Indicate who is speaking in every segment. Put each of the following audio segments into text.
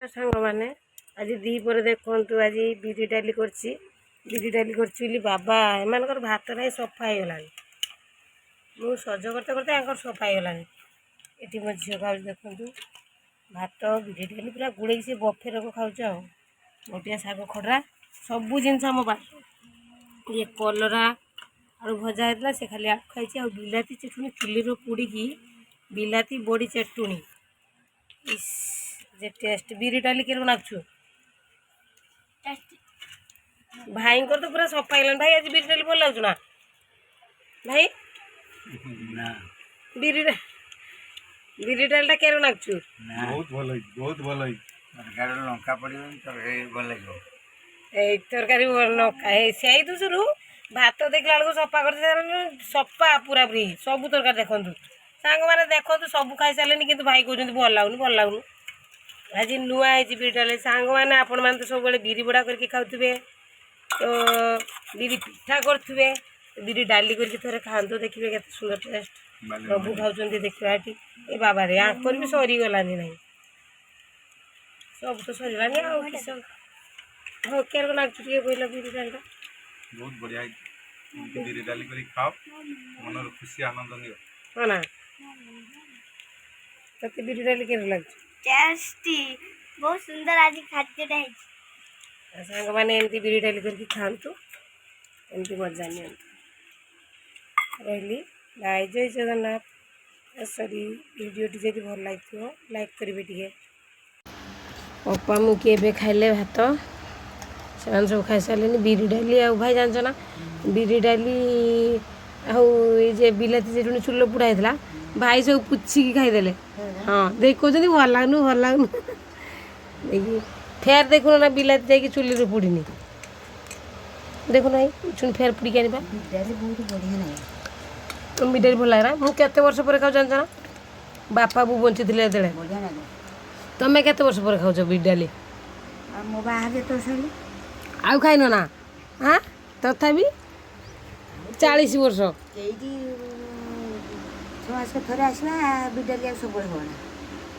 Speaker 1: सांग मैंने आज दीपर देखु आज बिरी डाली कर बाबा एम भात ना सफा हो गला मु सज करते करते सफा हो गला ये मो झील खाऊ देखु भात बिरी डाली पूरा गुड़े सी बफे रक खाऊ गोटिया शाग खड़ा सबू जिन ये कलरा आलू भजा होता से खाली आलू खाई आ बिलाती चटनी चुली पोड़ी बिलाती बड़ी चटनी जे टेस्ट बिरी डाली के नाचु भाई को तो पूरा सफा है भाई आज बिरी डाली भल लगुना भाई बिरी डालटा के नाचु
Speaker 2: बहुत भल लंका पड़े भल
Speaker 1: तरकारी नका से दूसरू भात देखला बेलू सफा कर सफा पूरा पूरी सब तरकारी देखु सांग मैंने देखो सब खाई सारे कि भाई कहते भल लगुन आज नुआ है बिरी डाली सांग मैंने आपण मैंने तो सब बिरी बड़ा करके खाऊे तो बिरी पिठा करुवे बिरी डाली करके थोड़े खाते देखिए के सुंदर टेस्ट सब खाऊँ देखा ये बाबा रे आंकर भी सरीगलानी ना सब तो सरीगलानी हाँ क्या नाचु कहला बिरी डालटा
Speaker 2: बहुत बढ़िया बिरी डाली कर खाओ मन खुशी आनंद नियो
Speaker 1: हाँ ना तो बिरी डाली के लगे
Speaker 3: टेस्टी बहुत सुंदर आज खाद्यटा है
Speaker 1: सांग मैंने एमती बिरी डाली करके खातु एमती मजा नि रही बाय जय जगन्नाथ सॉरी वीडियोटी जब भल लगे लाइक करेंगे टे अपा मुझे खाइले भात से सब खाई सारे बिरी डाली आ भाई जान ना बिरी डाली आए बिलाती चटनी चूल पोड़ा होता भाई सब पुछिकी खाईदे हाँ देख कहते भल लगुन देखिए फेर देखुन ना बिलाती जाकि चूल्ही पोड़नी देखुन भाई फेर पोड़ी आने
Speaker 3: बहुत बढ़िया लगे
Speaker 1: बिरी भल लगे मुझे वर्ष पर खाऊ जान ना बापा बो बंची थे जो
Speaker 3: बढ़िया लगे
Speaker 1: तुम्हें केते वर्ष पर खाऊ बिरी डाली
Speaker 3: मो बाहर तो सही
Speaker 1: आउ खाइन ना हाँ तथापि 40 वर्ष
Speaker 3: थे आसवा बिडाली सब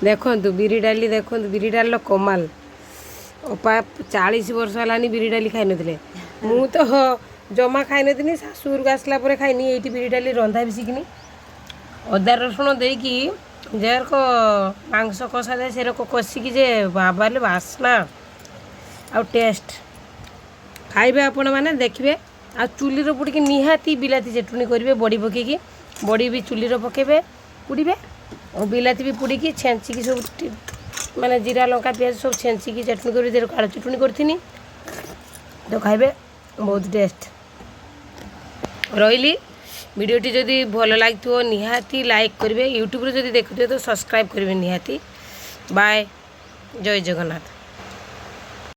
Speaker 1: देखु बिरी डाली देखु बिरी डाल कमाल अपा 40 वर्ष है बिरी डाली खाई नी मु तो जमा खाई नी शाशुर को आसला खाइनी ये बिरी डाली रंधा भी शिखनी अदा रसुण देकी जेरक मांस कषा जाए से कषिकी जे बाबा बास्ना आ टेस्ट खाइबे आपण मैंने देखिए आ चूली पोड़ी निहाती बिलाती चटनी करेंगे बड़ी पकईकी बड़ी भी चूली पकेबे पोड़े और बिलाती भी पोड़ी छेचिकी सब माने जीरा लंका पियाज सब छेचिकी चटनी कर काड़ चटनी करी तो खाइबे बहुत टेस्ट रही वीडियोटी जदि भल लगे निहाती लाइक करेंगे यूट्यूब जदि देखुए तो सब्सक्राइब करेंगे निहाती बाय जय जगन्नाथ।